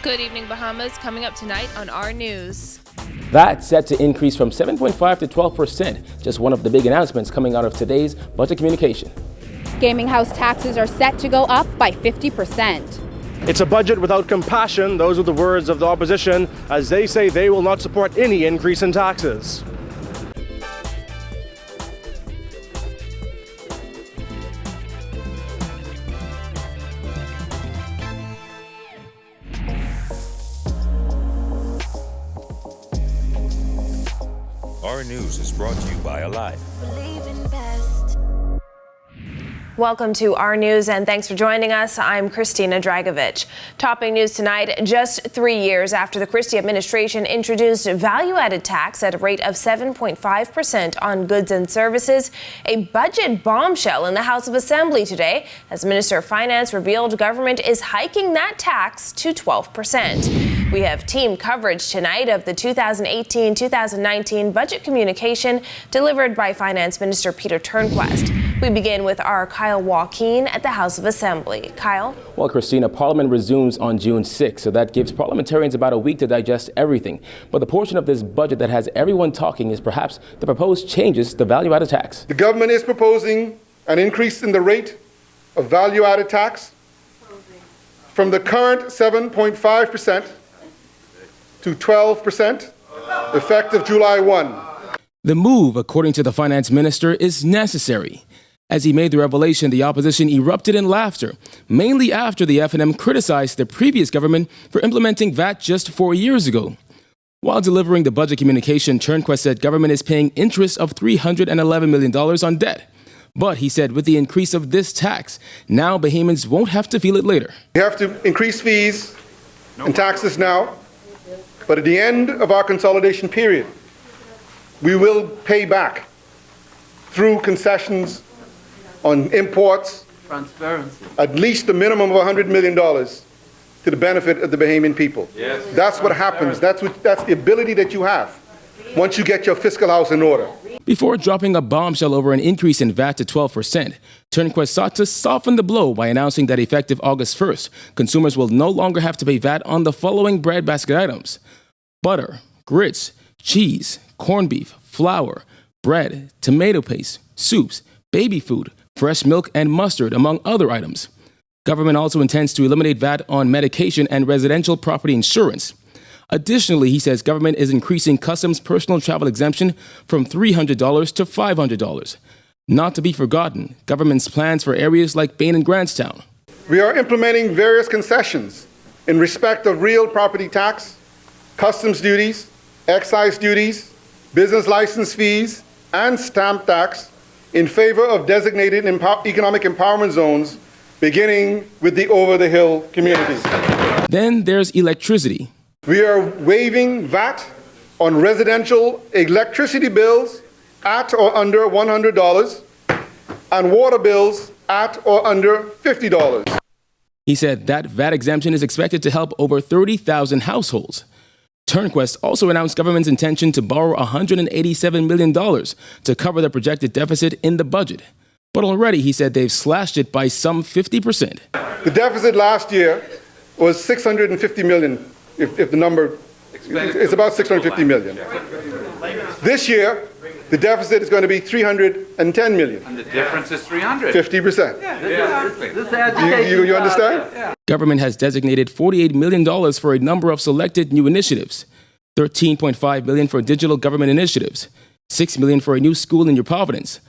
Good evening, Bahamas. Coming up tonight on our news. VAT set to increase from 7.5 to 12%. Just one of the big announcements coming out of today's budget communication. Gaming house taxes are set to go up by 50%. It's a budget without compassion. Those are the words of the opposition as they say they will not support any increase in taxes. Our news is brought to you by Alive. Welcome to our news and thanks for joining us. I'm Christina Dragovich. Topping news tonight, just 3 years after the Christie administration introduced value-added tax at a rate of 7.5% on goods and services, a budget bombshell in the House of Assembly today as Minister of Finance revealed government is hiking that tax to 12%. We have team coverage tonight of the 2018-2019 budget communication delivered by Finance Minister Peter Turnquest. We begin with our Kyle Joaquin at the House of Assembly. Kyle? Well, Christina, Parliament resumes on June 6th, so that gives parliamentarians about a week to digest everything. But the portion of this budget that has everyone talking is perhaps the proposed changes to value-added tax. The government is proposing an increase in the rate of value-added tax from the current 7.5% to 12%, effective July 1. The move, according to the finance minister, is necessary. As he made the revelation, the opposition erupted in laughter, mainly after the F&M criticized the previous government for implementing VAT just 4 years ago. While delivering the budget communication, Turnquest said government is paying interest of $311 million on debt. But he said with the increase of this tax, now Bahamians won't have to feel it later. We have to increase fees and taxes now, but at the end of our consolidation period, we will pay back through concessions on imports, transparency, at least a minimum of $100 million to the benefit of the Bahamian people. Yes. That's what happens. That's the ability that you have once you get your fiscal house in order. Before dropping a bombshell over an increase in VAT to 12%, Turnquest sought to soften the blow by announcing that effective August 1st, consumers will no longer have to pay VAT on the following bread basket items: butter, grits, cheese, corned beef, flour, bread, tomato paste, soups, baby food, fresh milk, and mustard, among other items. Government also intends to eliminate VAT on medication and residential property insurance. Additionally, he says government is increasing customs personal travel exemption from $300 to $500. Not to be forgotten, government's plans for areas like Bain and Grantstown. We are implementing various concessions in respect of real property tax, customs duties, excise duties, business license fees, and stamp tax in favor of designated economic empowerment zones, beginning with the over-the-hill communities. Then there's electricity. We are waiving VAT on residential electricity bills at or under $100 and water bills at or under $50. He said that VAT exemption is expected to help over 30,000 households. Turnquest also announced government's intention to borrow $187 million to cover the projected deficit in the budget. But already, he said they've slashed it by some 50%. The deficit last year was $650 million, if the number is about $650 million. This year, the deficit is going to be $310 million. and the difference is 300. 50%. You understand? Yeah. Government has designated $48 million for a number of selected new initiatives. $13.5 million for digital government initiatives, $6 million for a new school in New Providence,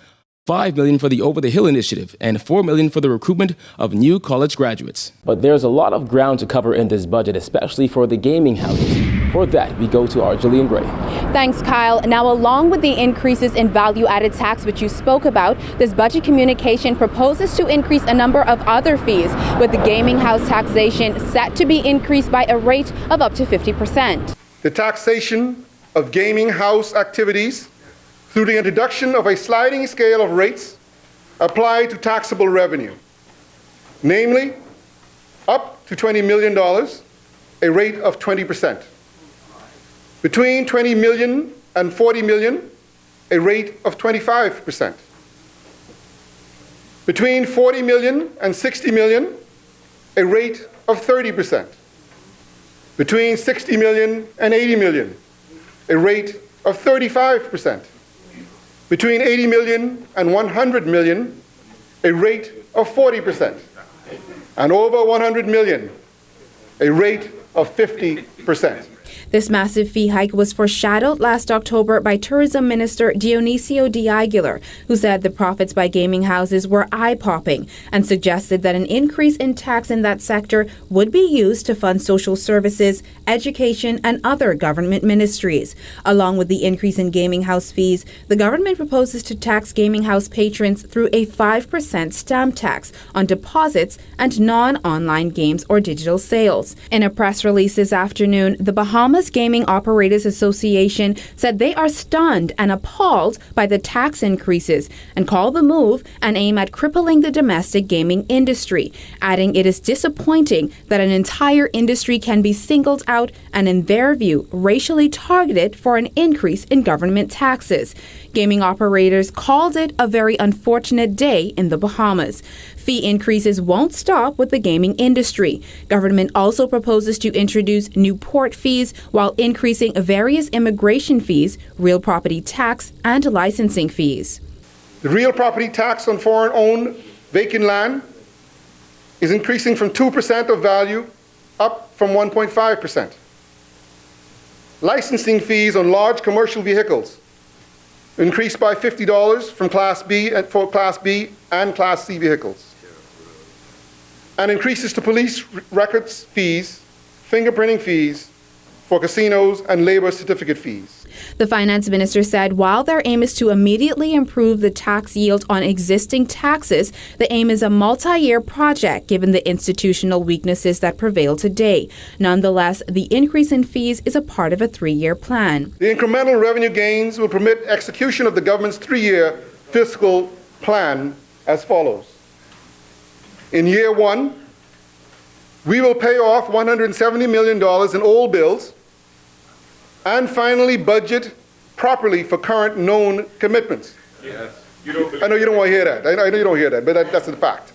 $5 million for the Over the Hill initiative, and $4 million for the recruitment of new college graduates. But there's a lot of ground to cover in this budget, especially for the gaming houses. For that, we go to our Jillian Gray. Thanks, Kyle. Now, along with the increases in value-added tax, which you spoke about, this budget communication proposes to increase a number of other fees, with the gaming house taxation set to be increased by a rate of up to 50%. The taxation of gaming house activities through the introduction of a sliding scale of rates applied to taxable revenue, namely up to $20 million, a rate of 20%. Between 20 million and 40 million, a rate of 25%. Between 40 million and 60 million, a rate of 30%. between 60 million and 80 million, a rate of 35%. Between 80 million and 100 million, a rate of 40%. And over 100 million, a rate of 50%. This massive fee hike was foreshadowed last October by Tourism Minister Dionisio D. Aguilar, who said the profits by gaming houses were eye-popping and suggested that an increase in tax in that sector would be used to fund social services, education, and other government ministries. Along with the increase in gaming house fees, the government proposes to tax gaming house patrons through a 5% stamp tax on deposits and non-online games or digital sales. In a press release this afternoon, the Bahamas Gaming Operators Association said they are stunned and appalled by the tax increases and call the move an aim at crippling the domestic gaming industry, adding it is disappointing that an entire industry can be singled out and, in their view, racially targeted for an increase in government taxes. Gaming operators called it a very unfortunate day in the Bahamas. Fee increases won't stop with the gaming industry. Government also proposes to introduce new port fees while increasing various immigration fees, real property tax, and licensing fees. The real property tax on foreign-owned vacant land is increasing from 2% of value up from 1.5%. Licensing fees on large commercial vehicles increased by $50 from Class B for Class B and Class C vehicles. And increases to police records fees, fingerprinting fees for casinos, and labor certificate fees. The finance minister said while their aim is to immediately improve the tax yield on existing taxes, the aim is a multi-year project given the institutional weaknesses that prevail today. Nonetheless, the increase in fees is a part of a 3-year plan. The incremental revenue gains will permit execution of the government's 3-year fiscal plan as follows. In year 1, we will pay off $170 million in old bills and finally budget properly for current known commitments. Yes. I know you don't want to hear that. I know you don't hear that, but that's the fact.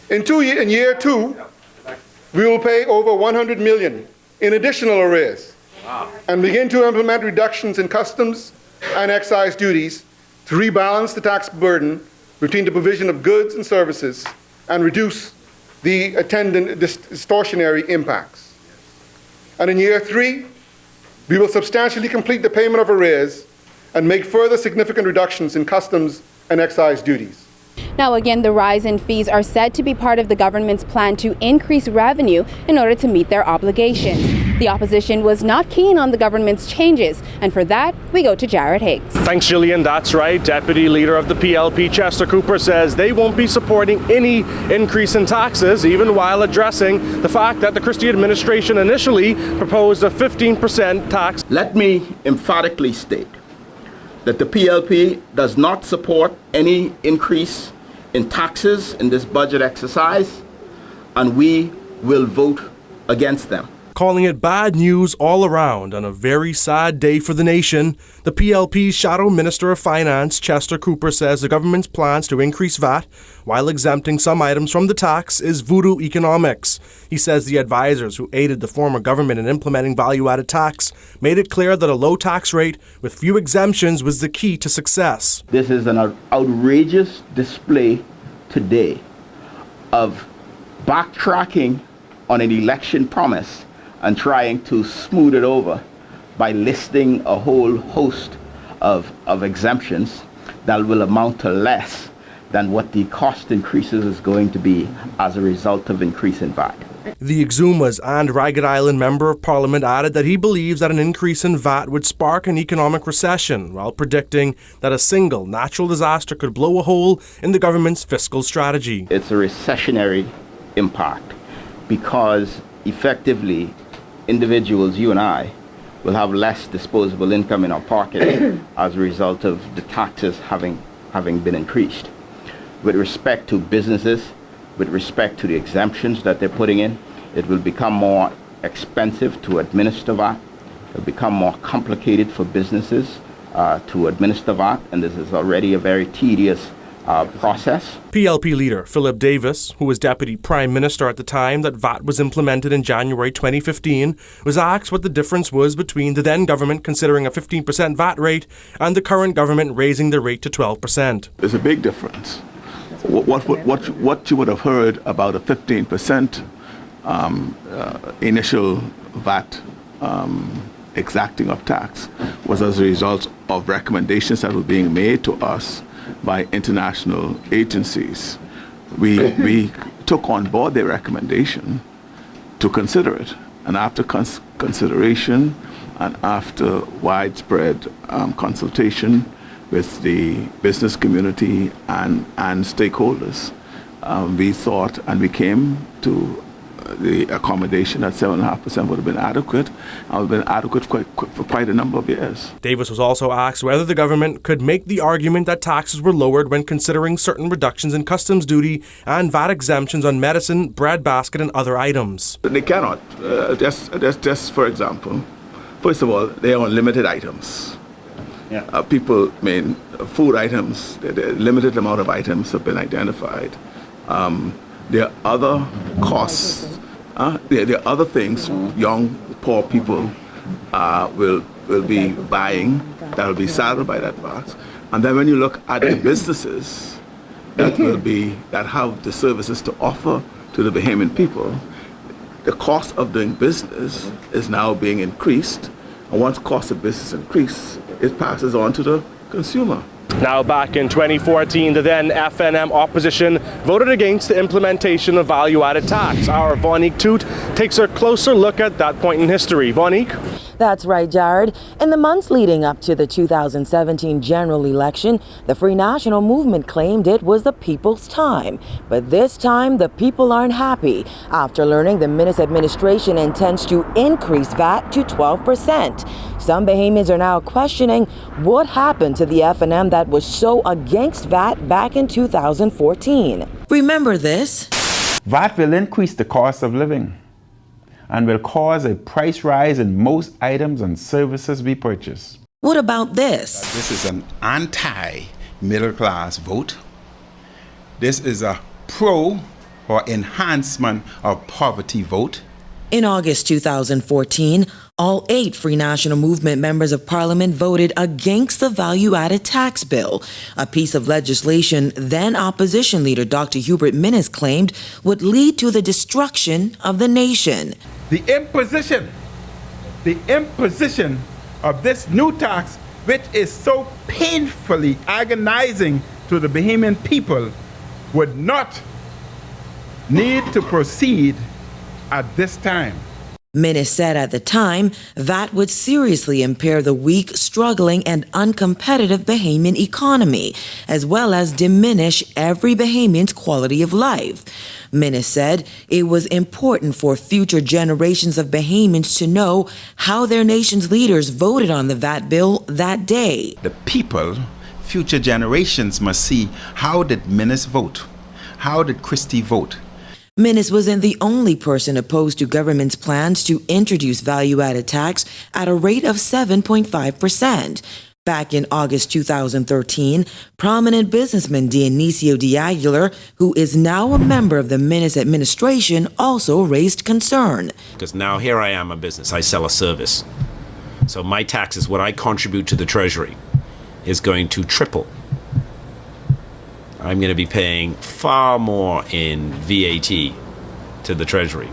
In year 2, we will pay over $100 million in additional arrears. Wow. And begin to implement reductions in customs and excise duties to rebalance the tax burden between the provision of goods and services and reduce the attendant distortionary impacts. And in year 3, we will substantially complete the payment of arrears and make further significant reductions in customs and excise duties. Now, again, the rise in fees are said to be part of the government's plan to increase revenue in order to meet their obligations. The opposition was not keen on the government's changes, and for that, we go to Jared Higgs. Thanks, Gillian. That's right. Deputy Leader of the PLP, Chester Cooper, says they won't be supporting any increase in taxes, even while addressing the fact that the Christie administration initially proposed a 15% tax. Let me emphatically state that the PLP does not support any increase in taxes in this budget exercise, and we will vote against them. Calling it bad news all around on a very sad day for the nation, the PLP's Shadow Minister of Finance, Chester Cooper, says the government's plans to increase VAT while exempting some items from the tax is voodoo economics. He says the advisors who aided the former government in implementing value-added tax made it clear that a low tax rate with few exemptions was the key to success. This is an outrageous display today of backtracking on an election promise and trying to smooth it over by listing a whole host of exemptions that will amount to less than what the cost increases is going to be as a result of increase in VAT. The Exumas and Ragged Island Member of Parliament added that he believes that an increase in VAT would spark an economic recession, while predicting that a single natural disaster could blow a hole in the government's fiscal strategy. It's a recessionary impact because effectively individuals, you and I, will have less disposable income in our pocket as a result of the taxes having been increased. With respect to businesses, with respect to the exemptions that they're putting in, it will become more expensive to administer VAT. It will become more complicated for businesses to administer VAT, and this is already a very tedious process. PLP leader Philip Davis, who was Deputy Prime Minister at the time that VAT was implemented in January 2015, was asked what the difference was between the then government considering a 15% VAT rate and the current government raising the rate to 12%. There's a big difference. What you would have heard about a 15% initial VAT exacting of tax was as a result of recommendations that were being made to us by international agencies. We took on board their recommendation to consider it, and after consideration and after widespread consultation with the business community and stakeholders, we thought and we came to the accommodation at 7.5% would have been adequate, and would have been adequate for quite a number of years. Davis was also asked whether the government could make the argument that taxes were lowered when considering certain reductions in customs duty and VAT exemptions on medicine, breadbasket, and other items. They cannot. Just for example, first of all, they are on limited items. Yeah. Food items, the limited amount of items have been identified. There are other costs. There are other things young, poor people will be buying that will be saddled by that VAT. And then when you look at the businesses that have the services to offer to the Bahamian people, the cost of doing business is now being increased. And once cost of business increase, it passes on to the consumer. Now, back in 2014, the then FNM opposition voted against the implementation of value-added tax. Our Vonique Toot takes a closer look at that point in history. Vonique? That's right, Jared. In the months leading up to the 2017 general election, the Free National Movement claimed it was the people's time. But this time, the people aren't happy after learning the Minnis administration intends to increase VAT to 12%. Some Bahamians are now questioning what happened to the FNM that was so against VAT back in 2014. Remember this? VAT will increase the cost of living and will cause a price rise in most items and services we purchase. What about this? This is an anti-middle class vote. This is a pro or enhancement of poverty vote. In August 2014, all 8 Free National Movement members of Parliament voted against the value-added tax bill, a piece of legislation then opposition leader Dr. Hubert Minnis claimed would lead to the destruction of the nation. The imposition of this new tax, which is so painfully agonizing to the Bahamian people, would not need to proceed at this time. Minnis said at the time that would seriously impair the weak, struggling, and uncompetitive Bahamian economy, as well as diminish every Bahamian's quality of life. Minnis said it was important for future generations of Bahamians to know how their nation's leaders voted on the VAT bill that day. The people, future generations, must see how did Minnis vote? How did Christie vote? Minnis wasn't the only person opposed to government's plans to introduce value-added tax at a rate of 7.5%. Back in August 2013, prominent businessman Dionisio de Aguilar, who is now a member of the Minnis administration, also raised concern. Because now here I am a business, I sell a service. So my taxes, what I contribute to the Treasury, is going to triple. I'm going to be paying far more in VAT to the Treasury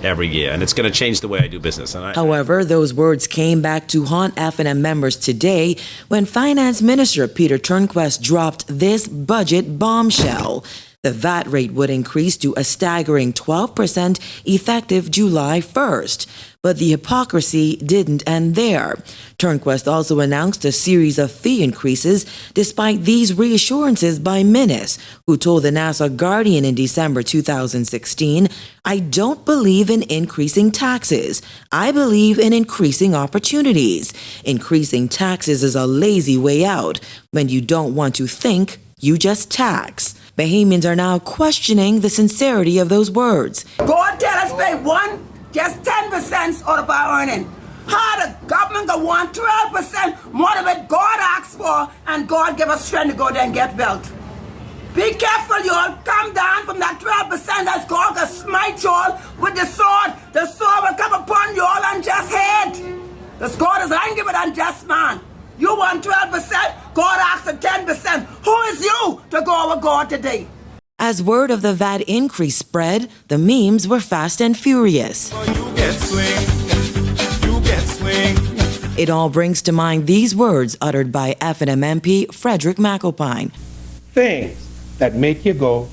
every year, and it's going to change the way I do business. However, those words came back to haunt FNM members today when Finance Minister Peter Turnquest dropped this budget bombshell. The VAT rate would increase to a staggering 12% effective July 1st. But the hypocrisy didn't end there. Turnquest also announced a series of fee increases despite these reassurances by Minnis, who told the Nassau Guardian in December 2016, "I don't believe in increasing taxes. I believe in increasing opportunities. Increasing taxes is a lazy way out. When you don't want to think, you just tax." Bahamians are now questioning the sincerity of those words. God tell us pay just 10% out of our earning. How the government go want 12% more than what God asks for, and God give us strength to go there and get wealth. Be careful, y'all. Come down from that 12%. That's God will smite y'all with the sword. The sword will come upon y'all and just hate. Because God is angry with unjust man. You want 12%, God asked for 10%. Who is you to go with God today? As word of the VAT increase spread, the memes were fast and furious. You get swing. You get swing. It all brings to mind these words uttered by F&M MP Frederick McAlpine. Things that make you go,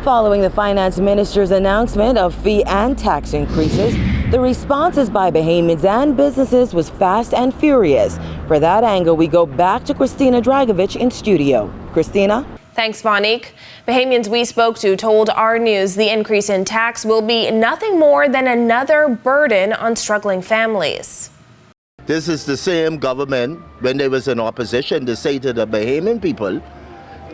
Following the finance minister's announcement of fee and tax increases, the responses by Bahamians and businesses was fast and furious. For that angle, we go back to Christina Dragovich in studio. Christina? Thanks, Monique. Bahamians we spoke to told our news the increase in tax will be nothing more than another burden on struggling families. This is the same government, when they was in opposition, to say to the Bahamian people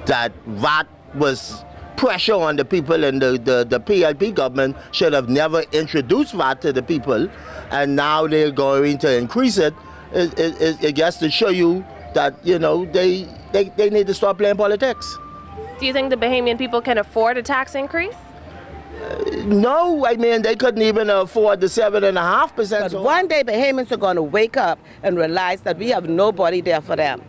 that VAT was pressure on the people, and the PLP government should have never introduced VAT to the people, and now they're going to increase it. It gets to show you that, you know, they need to stop playing politics. Do you think the Bahamian people can afford a tax increase? No, I mean, they couldn't even afford the 7.5%. But one day Bahamians are going to wake up and realize that we have nobody there for them.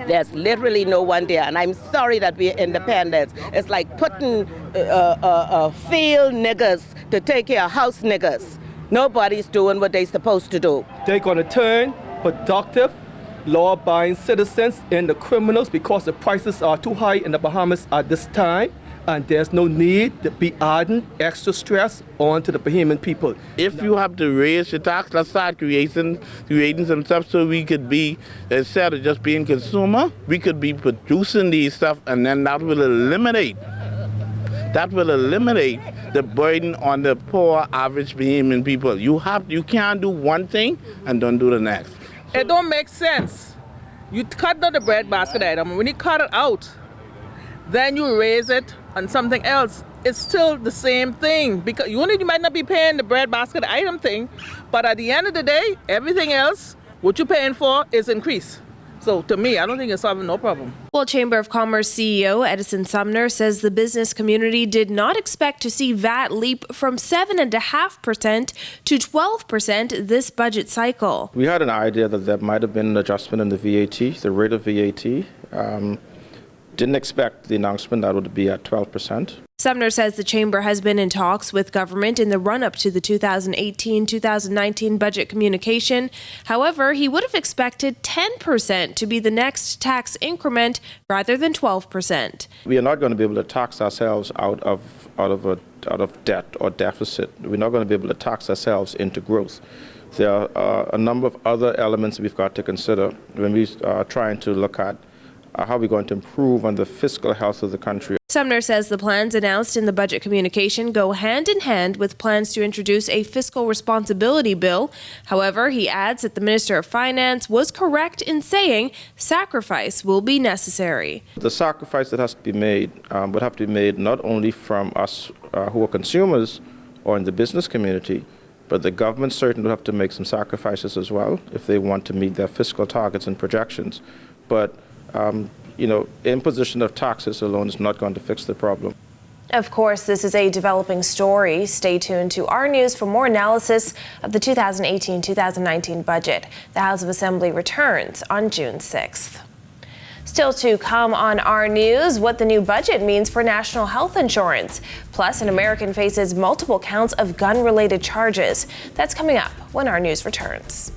There's literally no one there, and I'm sorry that we're independent. It's like putting field niggers to take care of house niggers. Nobody's doing what they're supposed to do. They're going to turn productive, law-abiding citizens into criminals because the prices are too high in the Bahamas at this time, and there's no need to be adding extra stress onto the Bahamian people. If you have to raise your tax, let's start creating some stuff so we could be, instead of just being consumer, we could be producing these stuff, and then that will eliminate the burden on the poor average Bahamian people. You can't do one thing and don't do the next. It don't make sense. You cut out the bread basket item, and when you cut it out, then you raise it on something else. It's still the same thing, because you might not be paying the bread basket item thing, but at the end of the day, everything else, what you're paying for is increased. So to me, I don't think it's solving no problem. Well, Chamber of Commerce CEO Edison Sumner says the business community did not expect to see VAT leap from 7.5% to 12% this budget cycle. We had an idea that there might have been an adjustment in the VAT, the rate of VAT. Didn't expect the announcement that would be at 12%. Sumner says the chamber has been in talks with government in the run-up to the 2018-2019 budget communication. However, he would have expected 10% to be the next tax increment rather than 12%. We are not going to be able to tax ourselves out of debt or deficit. We're not going to be able to tax ourselves into growth. There are a number of other elements we've got to consider when we are trying to look at how we're going to improve on the fiscal health of the country. Sumner says the plans announced in the budget communication go hand in hand with plans to introduce a fiscal responsibility bill. However, he adds that the Minister of Finance was correct in saying sacrifice will be necessary. The sacrifice that has to be made would have to be made not only from us who are consumers or in the business community, but the government certainly will have to make some sacrifices as well if they want to meet their fiscal targets and projections. But imposition of taxes alone is not going to fix the problem. Of course, this is a developing story. Stay tuned to our news for more analysis of the 2018-2019 budget. The House of Assembly returns on June 6th. Still to come on our news, what the new budget means for national health insurance. Plus, an American faces multiple counts of gun-related charges. That's coming up when our news returns.